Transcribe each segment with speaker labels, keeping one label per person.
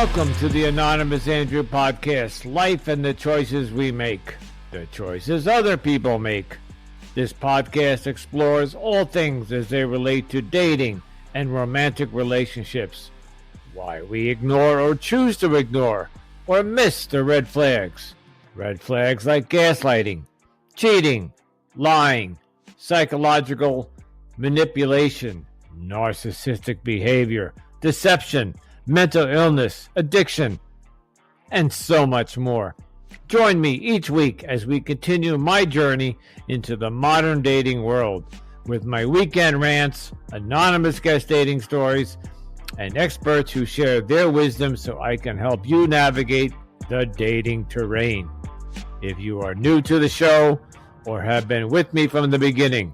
Speaker 1: Welcome to the Anonymous Andrew podcast, Life and the Choices We Make, the choices other people make. This podcast explores all things as they relate to dating and romantic relationships, why we ignore or choose to ignore or miss the red flags. Red flags like gaslighting, cheating, lying, psychological manipulation, narcissistic behavior, deception, mental illness, addiction, and so much more. Join me each week as we continue my journey into the modern dating world with my weekend rants, anonymous guest dating stories, and experts who share their wisdom so I can help you navigate the dating terrain. If you are new to the show or have been with me from the beginning,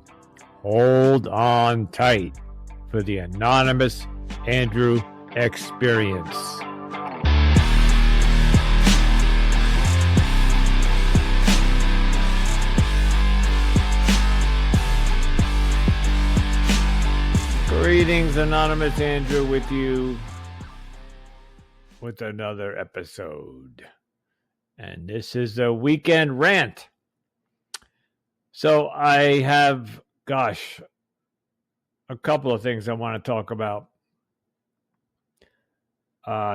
Speaker 1: hold on tight for the Anonymous Andrew experience. Greetings, Anonymous Andrew with you with another episode. And this is a weekend rant. So I have, a couple of things I want to talk about.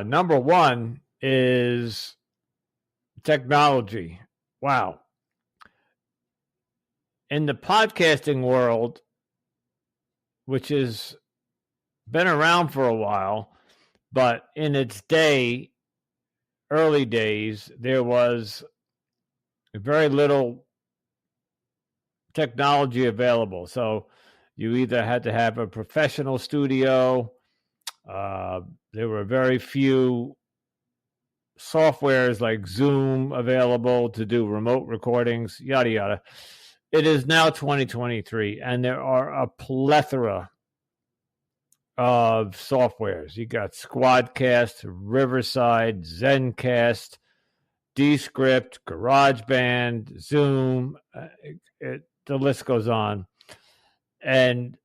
Speaker 1: Number one is technology. Wow. In the podcasting world, which has been around for a while, but in its early days, there was very little technology available. So you either had to have a professional studio. There were very few softwares like Zoom available to do remote recordings, yada, yada. It is now 2023, and there are a plethora of softwares. You got Squadcast, Riverside, Zencast, Descript, GarageBand, Zoom. The list goes on. And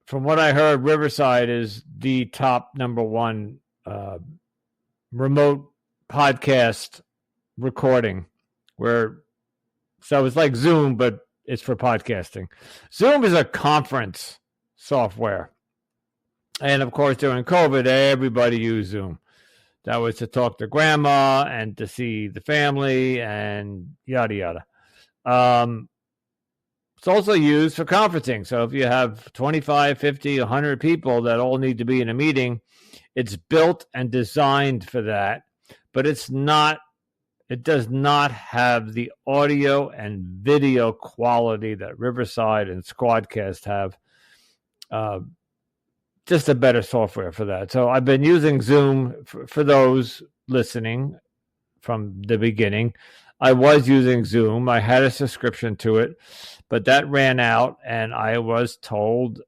Speaker 1: from what I heard, Riverside is the top number one remote podcast recording. So it's like Zoom, but it's for podcasting. Zoom is a conference software. And of course, during COVID, everybody used Zoom. That was to talk to grandma and to see the family and yada, yada. It's also used for conferencing. So if you have 25, 50, 100 people that all need to be in a meeting, it's built and designed for that. But it does not have the audio and video quality that Riverside and Squadcast have. Just a better software for that. So I've been using Zoom for those listening from the beginning. I was using Zoom. I had a subscription to it, but that ran out, and I was told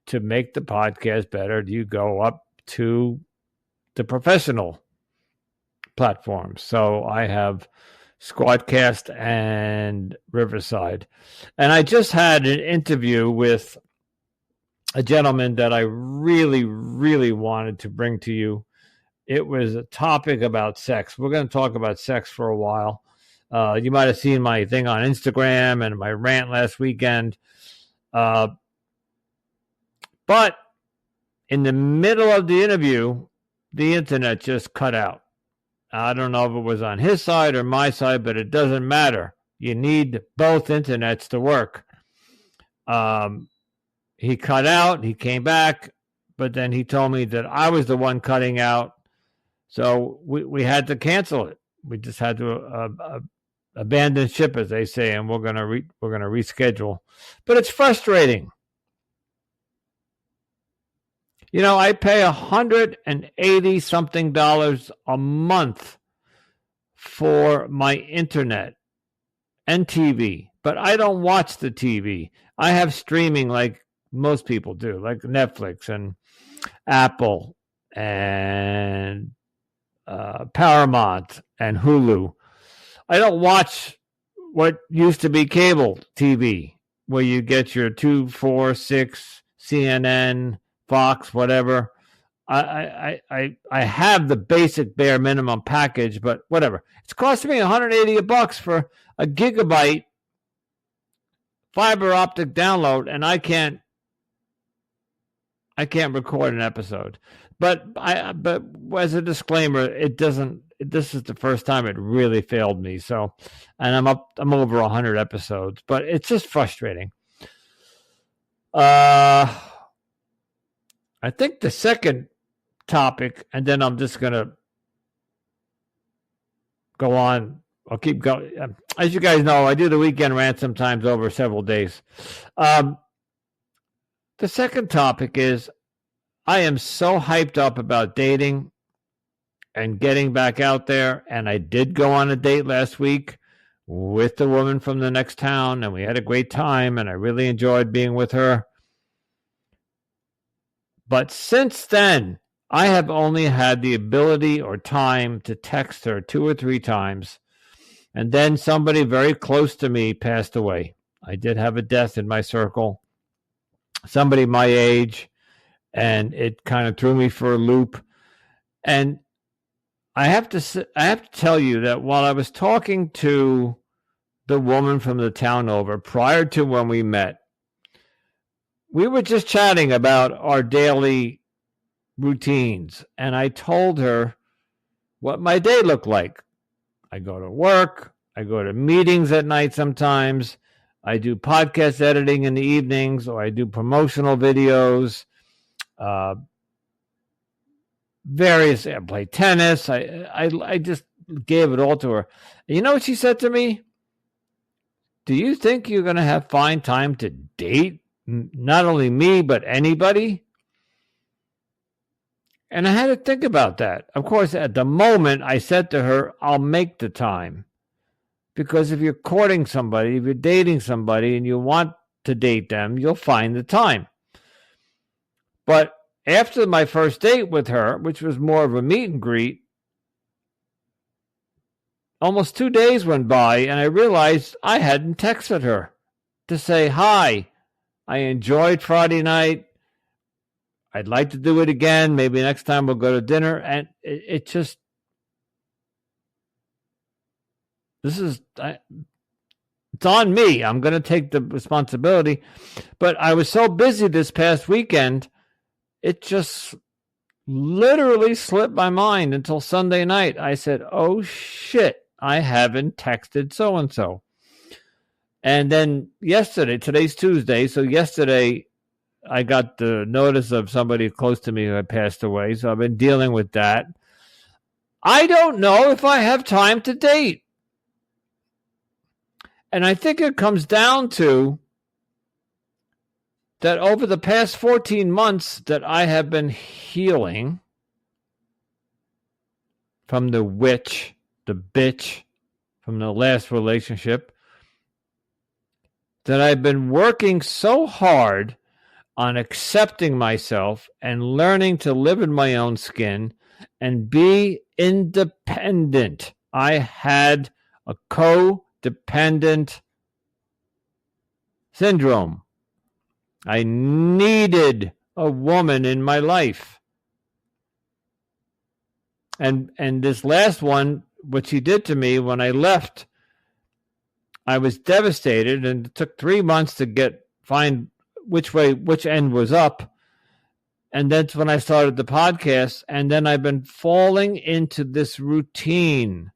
Speaker 1: to make the podcast better, you go up to the professional platforms. So I have Squadcast and Riverside. And I just had an interview with a gentleman that I really, really wanted to bring to you. It was a topic about sex. We're going to talk about sex for a while. You might have seen my thing on Instagram and my rant last weekend. But in the middle of the interview, the internet just cut out. I don't know if it was on his side or my side, but it doesn't matter. You need both internets to work. He cut out, he came back, but then he told me that I was the one cutting out. So we had to cancel it. We just had to abandon ship, as they say, and we're gonna reschedule. But it's frustrating. You know, I pay $180 something a month for my internet and TV, but I don't watch the TV. I have streaming like most people do, like Netflix and Apple and Paramount and Hulu. I don't watch what used to be cable TV, where you get your 2, 4, 6, CNN, Fox, whatever. I have the basic bare minimum package, but whatever. It's costing me $180 for a gigabyte fiber optic download, and I can't record an episode. But as a disclaimer, it doesn't. This is the first time it really failed me. So, and I'm over 100 episodes, but it's just frustrating. I think the second topic, and then I'm just gonna go on. I'll keep going. As you guys know, I do the weekend rant sometimes over several days. The second topic is I am so hyped up about dating and getting back out there. And I did go on a date last week with the woman from the next town, and we had a great time, and I really enjoyed being with her. But since then, I have only had the ability or time to text her 2 or 3 times. And then somebody very close to me passed away. I did have a death in my circle, somebody my age, and it kind of threw me for a loop. And I have to tell you that while I was talking to the woman from the town over prior to when we met, we were just chatting about our daily routines, and I told her what my day looked like. I go to work, I go to meetings at night sometimes, I do podcast editing in the evenings, or I do promotional videos, I play tennis. I just gave it all to her. And you know what she said to me? Do you think you're going to find time to date not only me, but anybody? And I had to think about that. Of course, at the moment, I said to her, I'll make the time. Because if you're courting somebody, if you're dating somebody and you want to date them, you'll find the time. But after my first date with her, which was more of a meet and greet, almost 2 days went by, and I realized I hadn't texted her to say, hi, I enjoyed Friday night. I'd like to do it again. Maybe next time we'll go to dinner. And it's on me. I'm going to take the responsibility. But I was so busy this past weekend, it just literally slipped my mind until Sunday night. I said, oh shit, I haven't texted so-and-so. And then yesterday, today's Tuesday, so yesterday I got the notice of somebody close to me who had passed away, so I've been dealing with that. I don't know if I have time to date. And I think it comes down to that over the past 14 months that I have been healing from the bitch from the last relationship, that I've been working so hard on accepting myself and learning to live in my own skin and be independent. I had a codependent syndrome. I needed a woman in my life. And this last one, what she did to me when I left, I was devastated, and it took 3 months to find which end was up. And that's when I started the podcast. And then I've been falling into this routine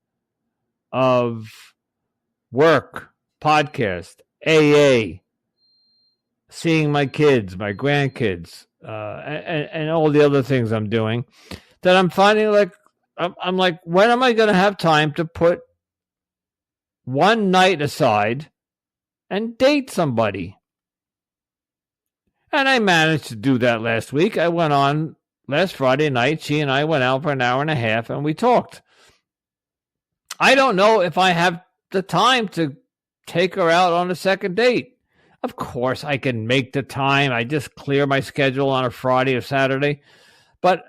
Speaker 1: of work, podcast, AA, seeing my kids, my grandkids, and all the other things I'm doing, that I'm finding like, I'm like, when am I going to have time to put one night aside and date somebody? And I managed to do that last week. I went on last Friday night. She and I went out for an hour and a half and we talked. I don't know if I have the time to take her out on a second date. Of course, I can make the time. I just clear my schedule on a Friday or Saturday. But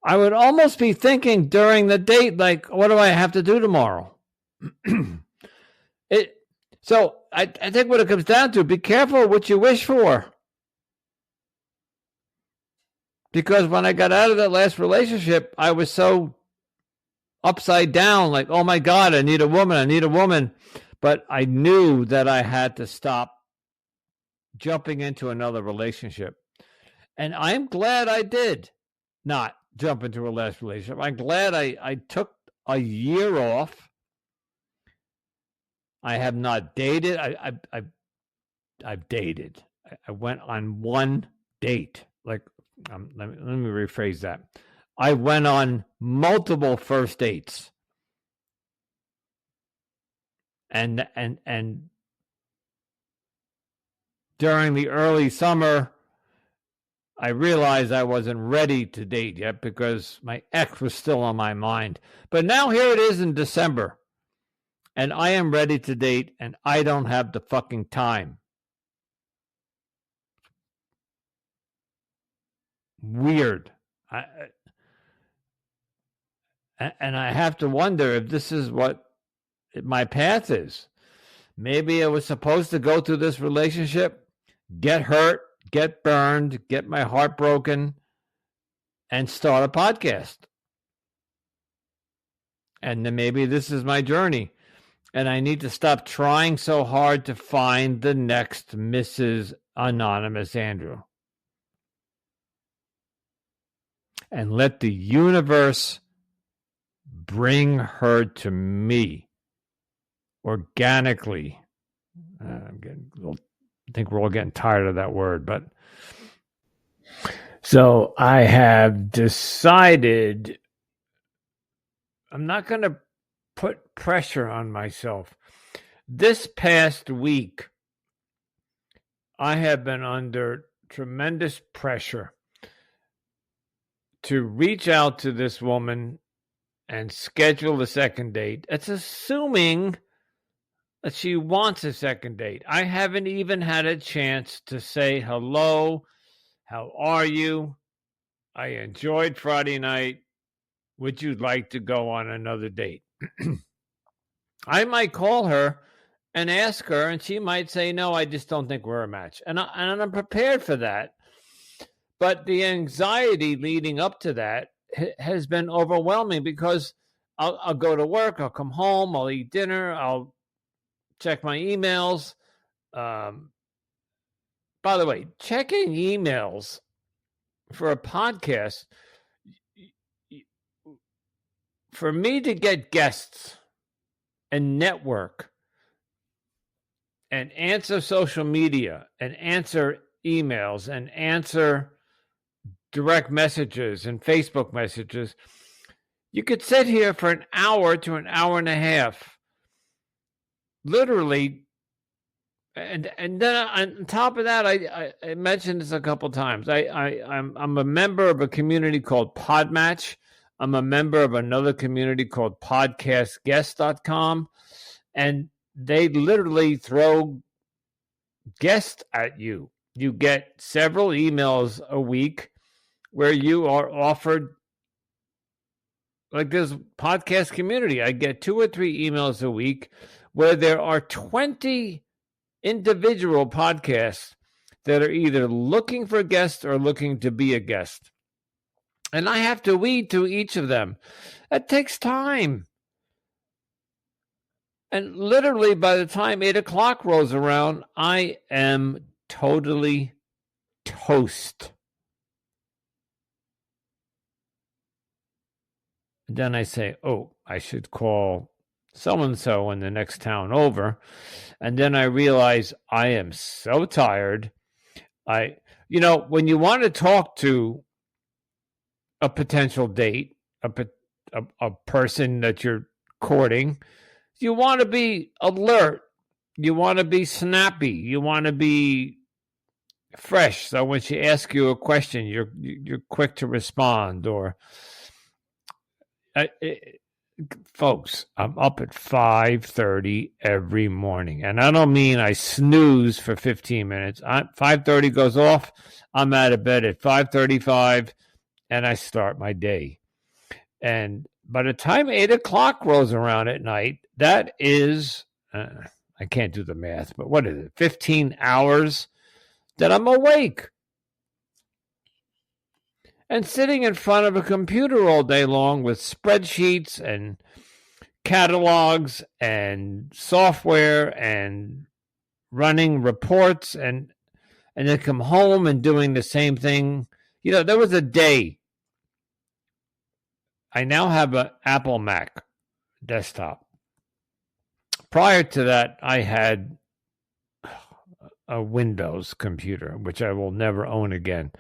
Speaker 1: I would almost be thinking during the date, like, what do I have to do tomorrow? So I think what it comes down to, be careful what you wish for. Because when I got out of that last relationship, I was so upside down, like, oh my God, I need a woman. But I knew that I had to stop jumping into another relationship. And I'm glad I did not jump into a last relationship. I'm glad I took a year off. I have not dated. I've dated. I went on one date. Like, let me rephrase that. I went on multiple first dates. And during the early summer, I realized I wasn't ready to date yet because my ex was still on my mind. But now here it is in December, and I am ready to date, and I don't have the fucking time. Weird. And I have to wonder if this is what my path is. Maybe I was supposed to go through this relationship, get hurt, get burned, get my heart broken, and start a podcast. And then maybe this is my journey. And I need to stop trying so hard to find the next Mrs. Anonymous Andrew. And let the universe bring her to me organically. I think we're all getting tired of that word, but so I have decided I'm not going to put pressure on myself. This past week, I have been under tremendous pressure to reach out to this woman and schedule a second date. It's assuming that she wants a second date. I haven't even had a chance to say hello. How are you? I enjoyed Friday night. Would you like to go on another date? I might call her and ask her, and she might say, no, I just don't think we're a match. And I'm prepared for that. But the anxiety leading up to that has been overwhelming because I'll go to work, I'll come home, I'll eat dinner, I'll check my emails. By the way, checking emails for a podcast, for me to get guests and network and answer social media and answer emails and answer direct messages and Facebook messages, you could sit here for an hour to an hour and a half, literally. And then on top of that, I mentioned this a couple of times. I'm a member of a community called Podmatch. I'm a member of another community called podcastguest.com. And they literally throw guests at you. You get several emails a week where you are offered, like this podcast community. I get 2 or 3 emails a week where there are 20 individual podcasts that are either looking for guests or looking to be a guest. And I have to weed through each of them. It takes time. And literally by the time 8 o'clock rolls around, I am totally toast. And then I say, oh, I should call so-and-so in the next town over. And then I realize I am so tired. When you want to talk to a potential date, a person that you're courting, you want to be alert. You want to be snappy. You want to be fresh. So when she asks you a question, you're quick to respond. Or folks, I'm up at 5:30 every morning, and I don't mean I snooze for 15 minutes. 5:30 goes off. I'm out of bed at 5:35, and I start my day. And by the time 8 o'clock rolls around at night, that is, I can't do the math, but what is it, 15 hours that I'm awake. and sitting in front of a computer all day long with spreadsheets and catalogs and software and running reports and then come home and doing the same thing. There was a day. I now have an Apple Mac desktop. Prior to that, I had a Windows computer, which I will never own again.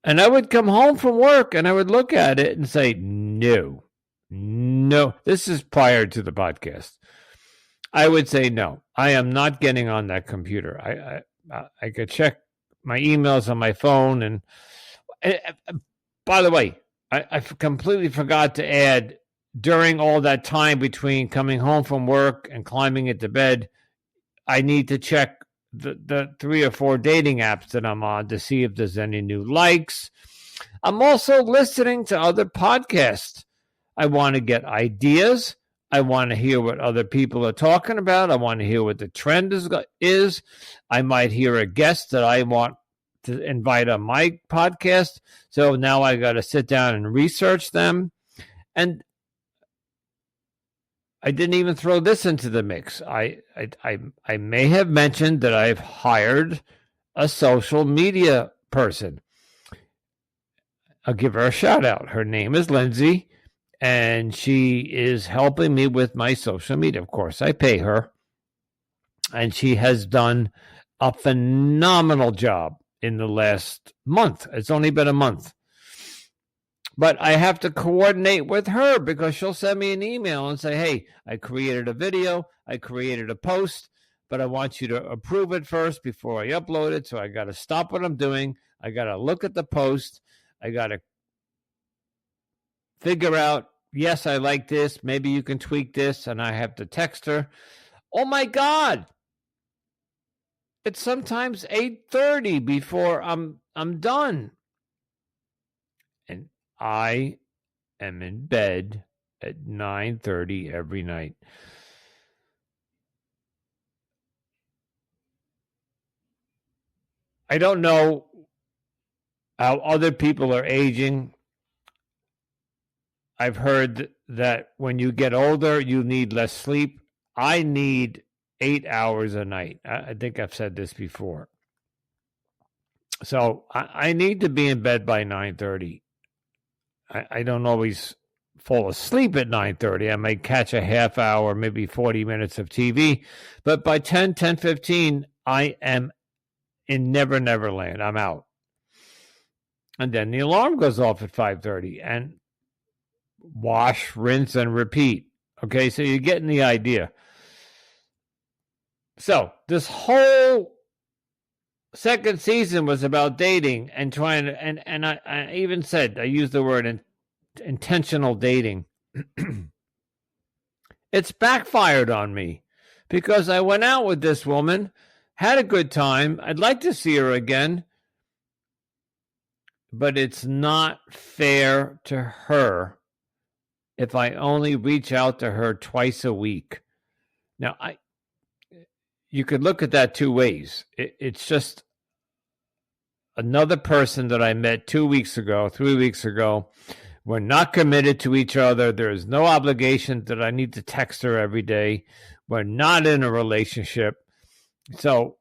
Speaker 1: And I would come home from work and I would look at it and say, no. This is prior to the podcast. I would say, no, I am not getting on that computer. I could check my emails on my phone. And by the way, I completely forgot to add, during all that time between coming home from work and climbing into bed, I need to check the 3 or 4 dating apps that I'm on to see if there's any new likes. I'm also listening to other podcasts. I want to get ideas. I want to hear what other people are talking about. I want to hear what the trend is. I might hear a guest that I want to invite on my podcast. So now I got to sit down and research them. And I didn't even throw this into the mix. I may have mentioned that I've hired a social media person. I'll give her a shout out. Her name is Lindsay, and she is helping me with my social media. Of course, I pay her, and she has done a phenomenal job in the last month. It's only been a month. But I have to coordinate with her because she'll send me an email and say, hey, I created a video, I created a post, but I want you to approve it first before I upload it. So I got to stop what I'm doing. I got to look at the post. I got to figure out, yes, I like this. Maybe you can tweak this. And I have to text her. Oh, my God. It's sometimes 8:30 before I'm done. And I am in bed at 9:30 every night. I don't know how other people are aging. I've heard that when you get older, you need less sleep. I need 8 hours a night. I think I've said this before. So I need to be in bed by 9:30. I don't always fall asleep at 9:30. I might catch a half hour, maybe 40 minutes of TV. But by 10:15, I am in Never Never Land. I'm out. And then the alarm goes off at 5:30. And wash, rinse, and repeat. Okay, so you're getting the idea. So this whole second season was about dating and trying to, and I even said, I used the word intentional dating. It's backfired on me because I went out with this woman, had a good time. I'd like to see her again, but it's not fair to her if I only reach out to her twice a week. Now, you could look at that two ways. It's just another person that I met 2 weeks ago, 3 weeks ago. We're not committed to each other. There is no obligation that I need to text her every day. We're not in a relationship. So,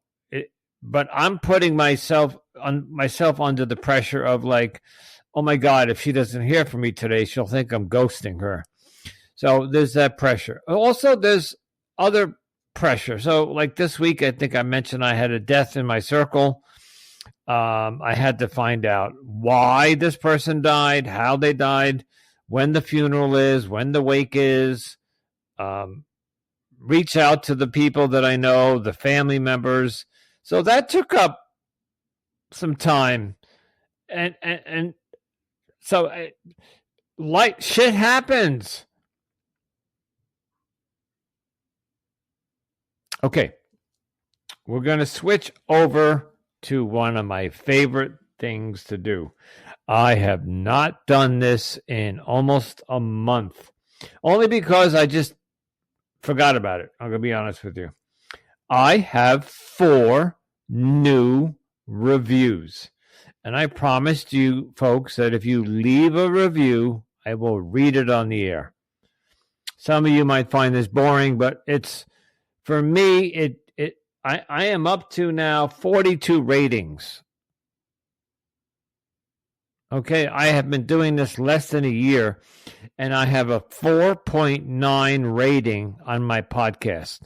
Speaker 1: but I'm putting myself under the pressure of like, oh my God, if she doesn't hear from me today, she'll think I'm ghosting her. So there's that pressure. Also, there's other pressure. So like this week, I think I mentioned I had a death in my circle. I had to find out why this person died, how they died, when the funeral is, when the wake is, reach out to the people that I know, the family members. So that took up some time. And so like shit happens. Okay. We're going to switch over to one of my favorite things to do. I have not done this in almost a month, only because I just forgot about it. I'm going to be honest with you. I have 4 new reviews, And I promised you folks that if you leave a review, I will read it on the air. Some of you might find this boring, but it's, for me, I am up to now 42 ratings. Okay, I have been doing this less than a year, and I have a 4.9 rating on my podcast.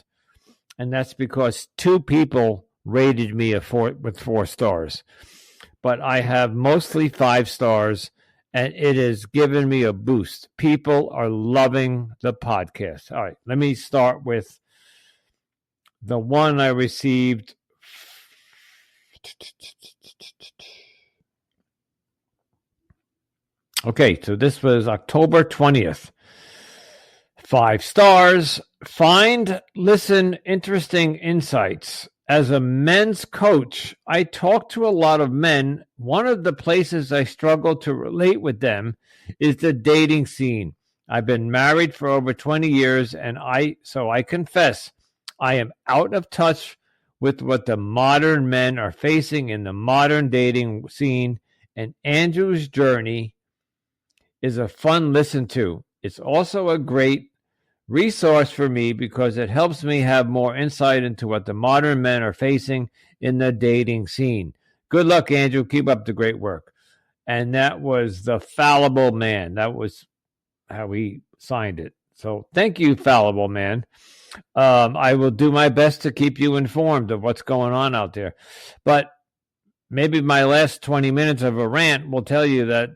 Speaker 1: And that's because 2 people rated me with 4 stars. But I have mostly 5 stars, and it has given me a boost. People are loving the podcast. All right, let me start with the one I received. Okay, so this was October 20th. 5 stars. Find, listen, interesting insights. As a men's coach, I talk to a lot of men. One of the places I struggle to relate with them is the dating scene. I've been married for over 20 years, and so I confess I am out of touch with what the modern men are facing in the modern dating scene, and Andrew's journey is a fun listen to. It's also a great resource for me because it helps me have more insight into what the modern men are facing in the dating scene. Good luck, Andrew. Keep up the great work. And that was the Fallible Man. That was how he signed it. So thank you, Fallible Man. I will do my best to keep you informed of what's going on out there. But maybe my last 20 minutes of a rant will tell you that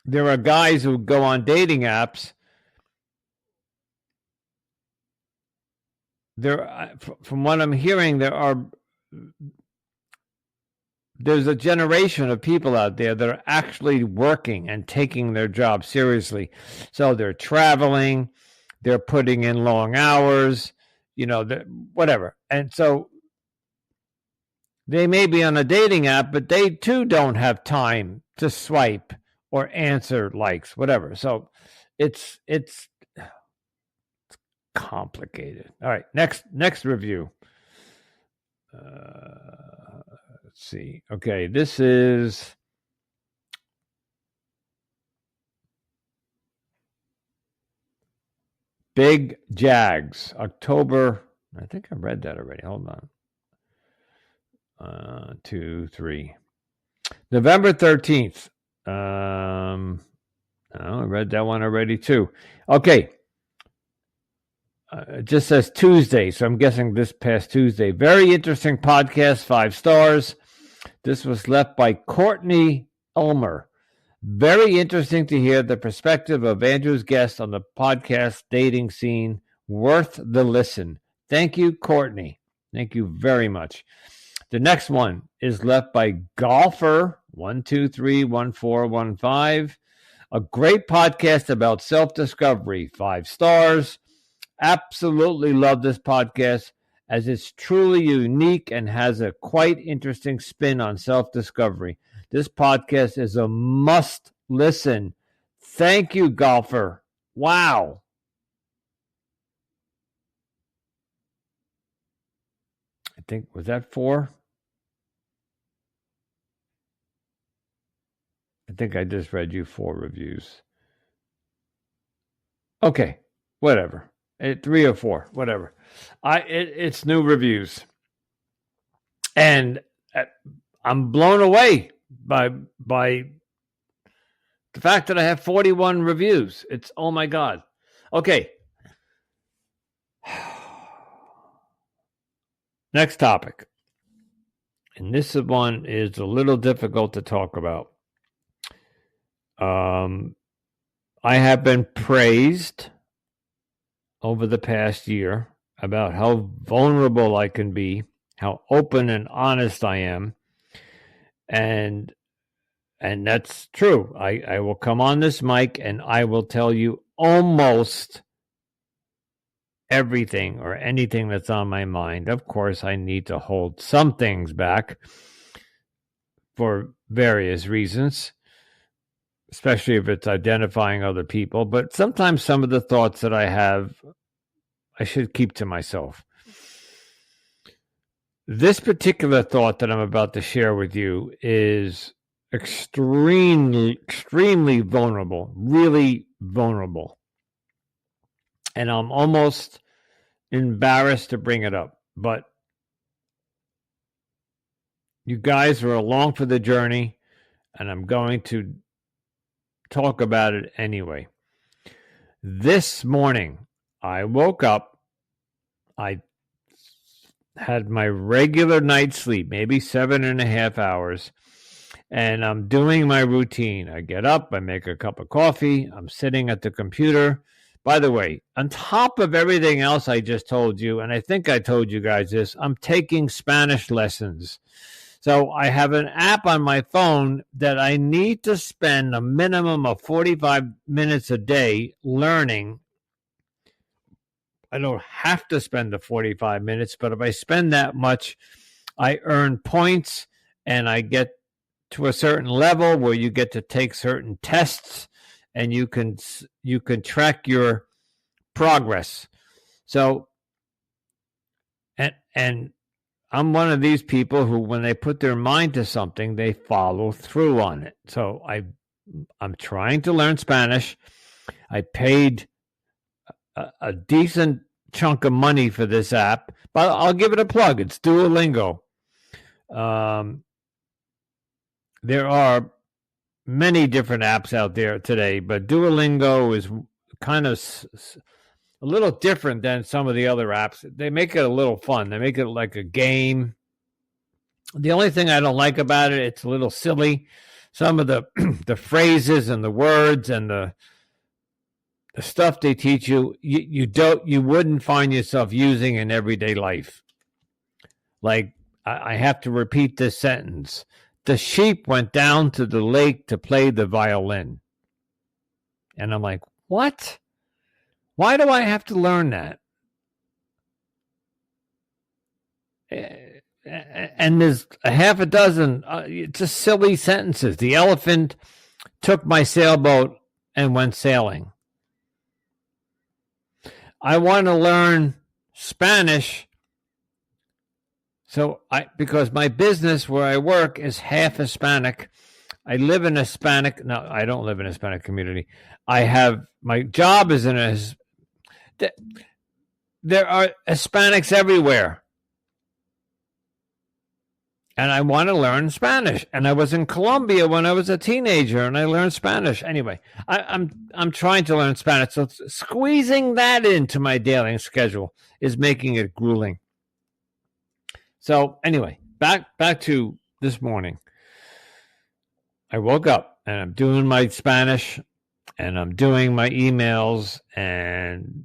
Speaker 1: there are guys who go on dating apps. From what I'm hearing, there's a generation of people out there that are actually working and taking their job seriously. So they're traveling, they're putting in long hours, whatever. And so they may be on a dating app, but they too don't have time to swipe or answer likes, whatever. So it's complicated. All right, next review. Let's see. Okay, this is Big Jags, October. I think I read that already. Hold on. 2, 3. November 13th. I read that one already too. Okay. It just says Tuesday, so I'm guessing this past Tuesday. Very interesting podcast, 5 stars. This was left by Courtney Elmer. Very interesting to hear the perspective of Andrew's guest on the podcast dating scene. Worth the listen. Thank you, Courtney. Thank you very much. The next one is left by Golfer 1231415. A great podcast about self-discovery. 5 stars. Absolutely love this podcast as it's truly unique and has a quite interesting spin on self-discovery. This podcast is a must listen. Thank you, Golfer. Wow. I think, was that 4? I think I just read you 4 reviews. Okay, whatever. 3 or 4, whatever. It's new reviews. And I'm blown away by the fact that I have 41 reviews. It's, oh my God. Okay. Next topic. And this one is a little difficult to talk about. I have been praised over the past year about how vulnerable I can be, how open and honest I am. And that's true. I will come on this mic and I will tell you almost everything or anything that's on my mind. Of course, I need to hold some things back for various reasons, especially if it's identifying other people. But sometimes some of the thoughts that I have, I should keep to myself. This particular thought that I'm about to share with you is extremely vulnerable, really vulnerable. And I'm almost embarrassed to bring it up, but you guys are along for the journey, and I'm going to talk about it anyway. This morning, I woke up. I had my regular night's sleep, maybe 7.5 hours, and I'm doing my routine. I get up, I make a cup of coffee, I'm sitting at the computer. By the way, on top of everything else I just told you, and I think I told you guys this, I'm taking Spanish lessons. So I have an app on my phone that I need to spend a minimum of 45 minutes a day learning. I don't have to spend the 45 minutes, but if I spend that much, I earn points and I get to a certain level where you get to take certain tests and you can track your progress. So, and I'm one of these people who, when they put their mind to something, they follow through on it. So I'm trying to learn Spanish. I paid a decent chunk of money for this app, but I'll give it a plug. It's Duolingo. There are many different apps out there today, but Duolingo is kind of a little different than some of the other apps. They make it a little fun. They make it like a game. The only thing I don't like about it, it's a little silly. Some of the the phrases and the words and the stuff they teach you, you wouldn't find yourself using in everyday life. Like, I have to repeat this sentence. The sheep went down to the lake to play the violin. And I'm like, what? Why do I have to learn that? And there's a half a dozen just silly sentences. The elephant took my sailboat and went sailing. I want to learn Spanish. So because my business where I work is half Hispanic. I live in a Hispanic. No, I don't live in a Hispanic community. My job is in a. There are Hispanics everywhere. And I want to learn Spanish. And I was in Colombia when I was a teenager, and I learned Spanish. Anyway, I'm trying to learn Spanish. So squeezing that into my daily schedule is making it grueling. So anyway, back to this morning. I woke up and I'm doing my Spanish and I'm doing my emails and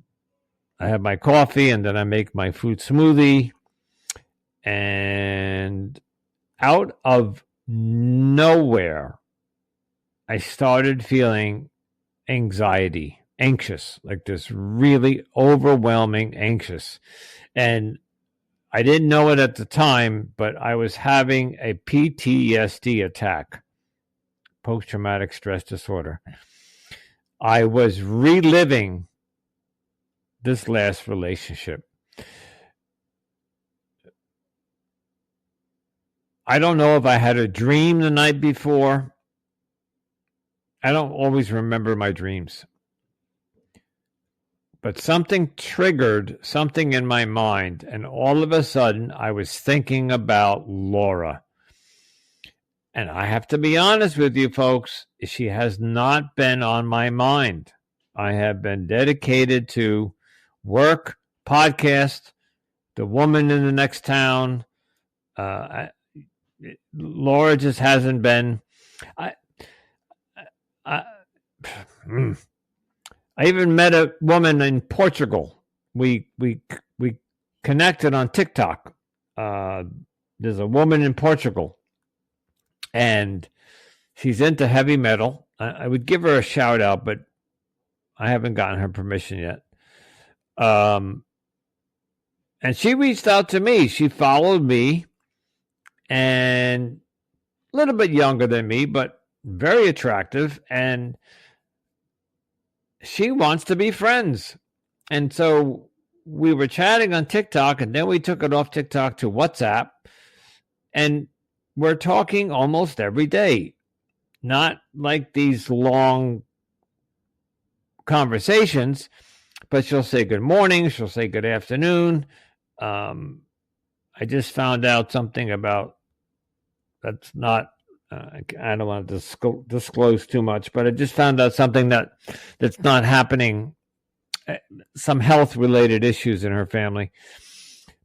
Speaker 1: I have my coffee and then I make my fruit smoothie. And out of nowhere, I started feeling anxious, like this really overwhelming anxious. And I didn't know it at the time, but I was having a PTSD attack, post-traumatic stress disorder. I was reliving this last relationship. I don't know if I had a dream the night before. I don't always remember my dreams. But something triggered something in my mind, and all of a sudden I was thinking about Laura. And I have to be honest with you, folks, she has not been on my mind. I have been dedicated to work, podcast, the woman in the next town. Laura just hasn't been. I even met a woman in Portugal. We connected on TikTok. There's a woman in Portugal, and she's into heavy metal. I would give her a shout out, but I haven't gotten her permission yet. And she reached out to me. She followed me, and a little bit younger than me, but very attractive, and she wants to be friends. And so we were chatting on TikTok, and then we took it off TikTok to WhatsApp, and we're talking almost every day. Not like these long conversations, but she'll say good morning, she'll say good afternoon. I just found out something about that's not. I don't want to disclose too much, but I just found out something that's not happening. Some health related issues in her family.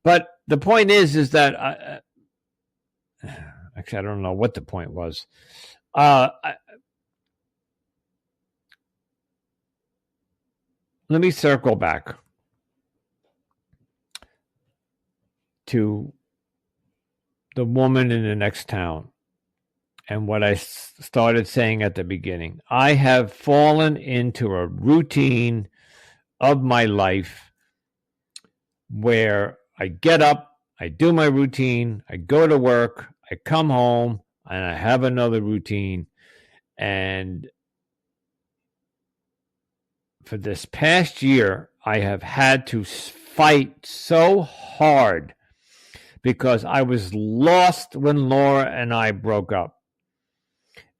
Speaker 1: But the point is that actually I don't know what the point was. Let me circle back to the woman in the next town and what I started saying at the beginning. I have fallen into a routine of my life where I get up, I do my routine, I go to work, I come home, and I have another routine. And for this past year, I have had to fight so hard because I was lost when Laura and I broke up.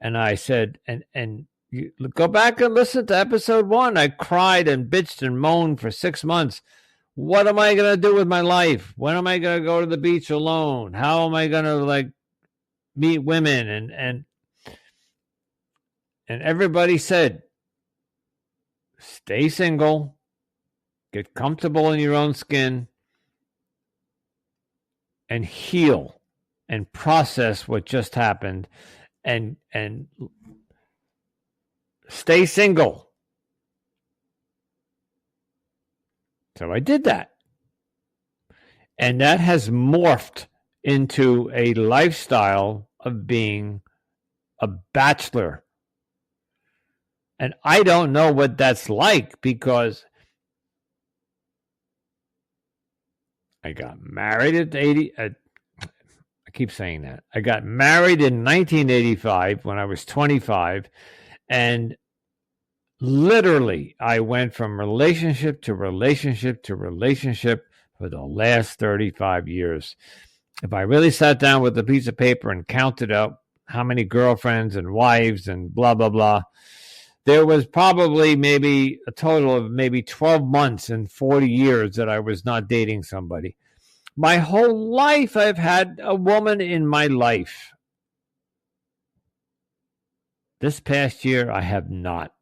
Speaker 1: And I said, and you go back and listen to episode 1. I cried and bitched and moaned for 6 months. What am I going to do with my life? When am I going to go to the beach alone? How am I going to meet women? And everybody said, stay single, get comfortable in your own skin, and heal and process what just happened, and stay single. So I did that. And that has morphed into a lifestyle of being a bachelor. And I don't know what that's like because I got married at 80. I keep saying that. I got married in 1985 when I was 25. And literally, I went from relationship to relationship to relationship for the last 35 years. If I really sat down with a piece of paper and counted up how many girlfriends and wives and blah, blah, blah, there was probably maybe a total of maybe 12 months in 40 years that I was not dating somebody. My whole life, I've had a woman in my life. This past year, I have not.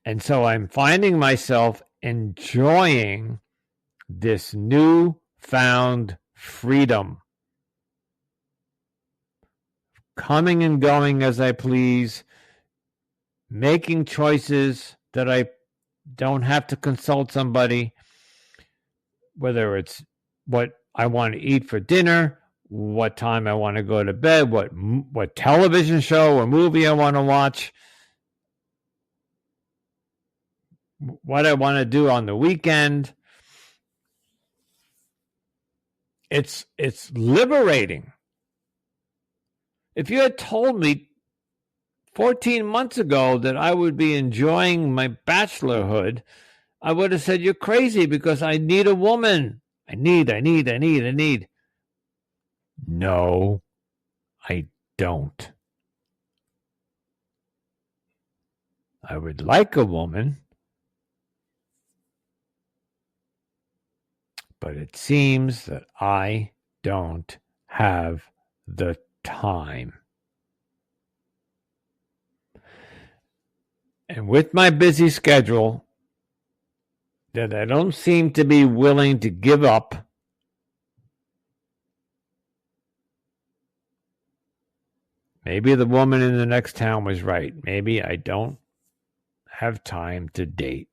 Speaker 1: And so I'm finding myself enjoying this newfound freedom. Coming and going as I please, making choices that I don't have to consult somebody, whether it's what I want to eat for dinner, what time I want to go to bed, what television show or movie I want to watch, what I want to do on the weekend. It's liberating. If you had told me 14 months ago that I would be enjoying my bachelorhood, I would have said, you're crazy because I need a woman. I need. No, I don't. I would like a woman, but it seems that I don't have the time. And with my busy schedule that I don't seem to be willing to give up, maybe the woman in the next town was right. Maybe I don't have time to date.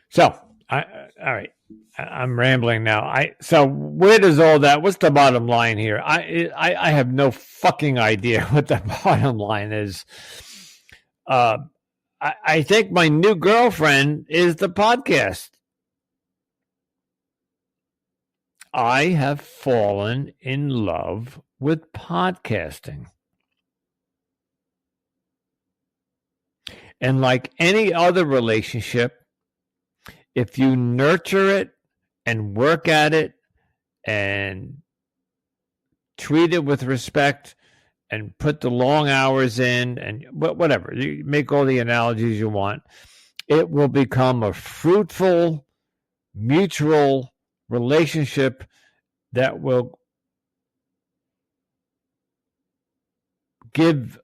Speaker 1: So, all right. I'm rambling now. So where does all that? What's the bottom line here? I have no fucking idea what the bottom line is. I think my new girlfriend is the podcast. I have fallen in love with podcasting. And like any other relationship, if you nurture it and work at it and treat it with respect and put the long hours in and whatever, you make all the analogies you want, it will become a fruitful, mutual relationship that will give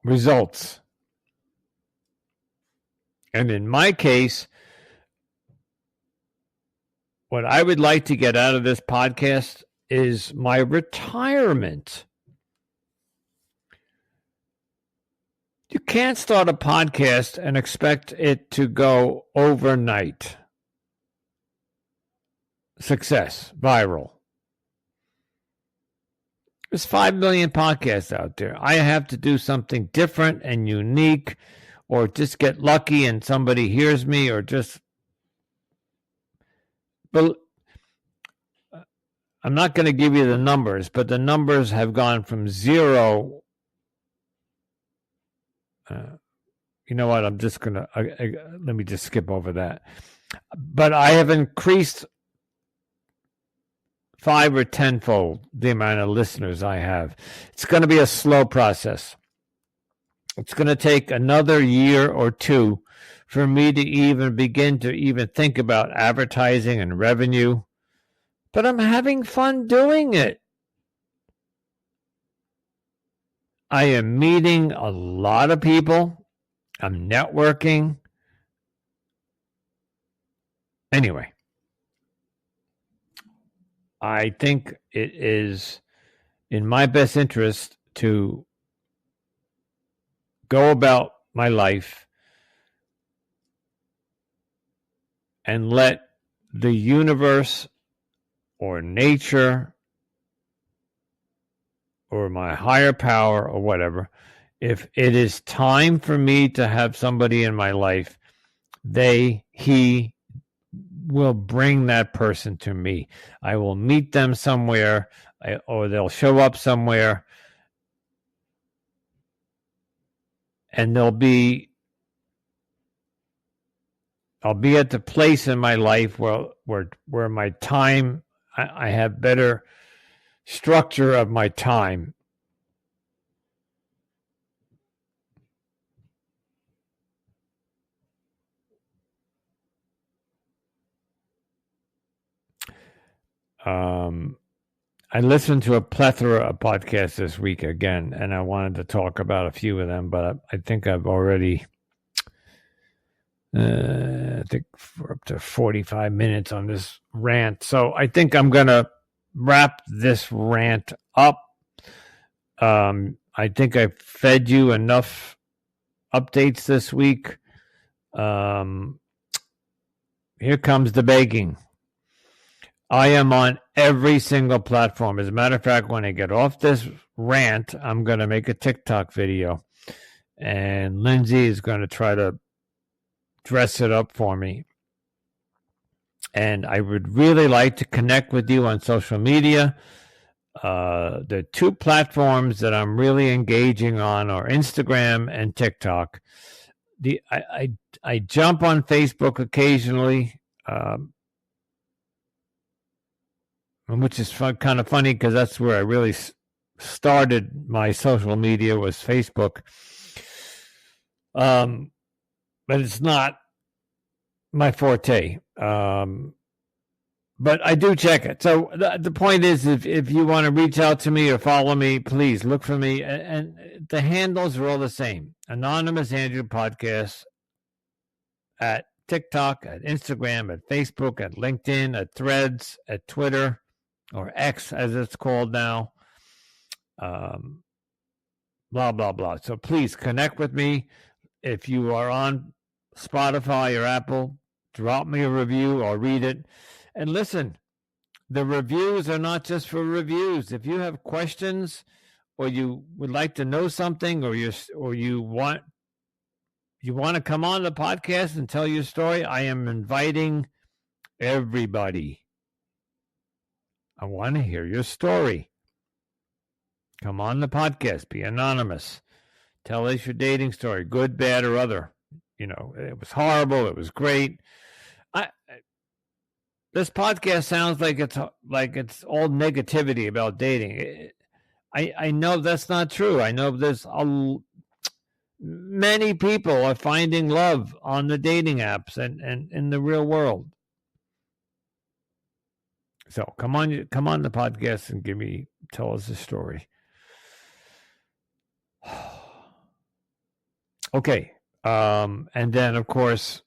Speaker 1: results. And in my case, what I would like to get out of this podcast is my retirement. You can't start a podcast and expect it to go overnight. Success, viral. There's 5 million podcasts out there. I have to do something different and unique, or just get lucky and somebody hears me, or just... But I'm not going to give you the numbers, but the numbers have gone from zero. You know what? I'm just going to... let me just skip over that. But I have increased 5 or 10-fold the amount of listeners I have. It's going to be a slow process. It's going to take another year or two for me to even begin to even think about advertising and revenue. But I'm having fun doing it. I am meeting a lot of people. I'm networking. Anyway, I think it is in my best interest to go about my life and let the universe or nature or my higher power or whatever, if it is time for me to have somebody in my life, he will bring that person to me. I will meet them somewhere, or they'll show up somewhere, and I'll be at the place in my life where my time, I have better structure of my time. I listened to a plethora of podcasts this week again, and I wanted to talk about a few of them, but I think I've already, I think we're up to 45 minutes on this rant. So I think I'm going to wrap this rant up. I think I fed you enough updates this week. Here comes the begging. I am on every single platform. As a matter of fact, when I get off this rant, I'm going to make a TikTok video. And Lindsay is going to try to dress it up for me. And I would really like to connect with you on social media. The 2 platforms that I'm really engaging on are Instagram and TikTok. I jump on Facebook occasionally, which is kind of funny because that's where I really started my social media, was Facebook. But it's not my forte. But I do check it. So the point is, if you want to reach out to me or follow me, please look for me. And the handles are all the same. Anonymous Andrew Podcast at TikTok, at Instagram, at Facebook, at LinkedIn, at Threads, at Twitter, or X as it's called now. Blah, blah, blah. So please connect with me. If you are on Spotify or Apple, drop me a review or read it. And listen, the reviews are not just for reviews. If you have questions, or you would like to know something, or you want to come on the podcast and tell your story, I am inviting everybody. I want to hear your story. Come on the podcast. Be anonymous. Tell us your dating story, good, bad, or other. It was horrible. It was great. This podcast sounds like it's all negativity about dating. I know that's not true. I know there's many people are finding love on the dating apps and in the real world. So come on the podcast and tell us a story. Okay. And then of course,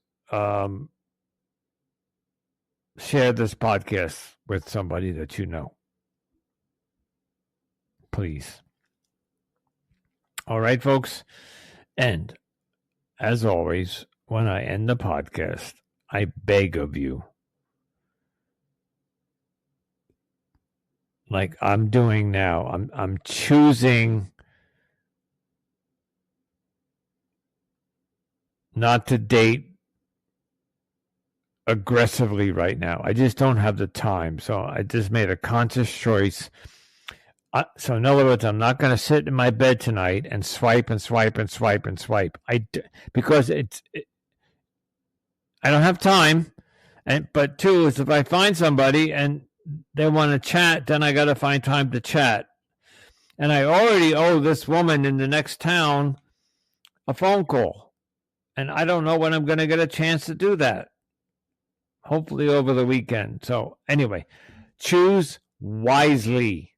Speaker 1: share this podcast with somebody that you know. Please. All right, folks. And as always, when I end the podcast, I beg of you, like I'm doing now, I'm choosing not to date aggressively right now. I just don't have the time. So I just made a conscious choice. So in other words, I'm not going to sit in my bed tonight and swipe and swipe and swipe and swipe. Because I don't have time. But two is if I find somebody and they want to chat, then I got to find time to chat. And I already owe this woman in the next town a phone call. And I don't know when I'm going to get a chance to do that. Hopefully over the weekend. So anyway, choose wisely.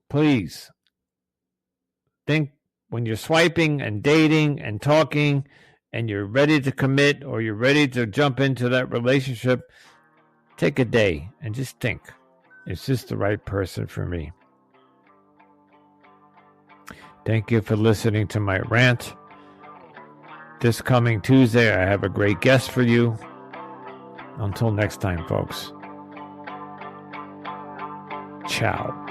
Speaker 1: Please. Think when you're swiping and dating and talking and you're ready to commit or you're ready to jump into that relationship, take a day and just think, is this the right person for me? Thank you for listening to my rant. This coming Tuesday, I have a great guest for you. Until next time, folks. Ciao.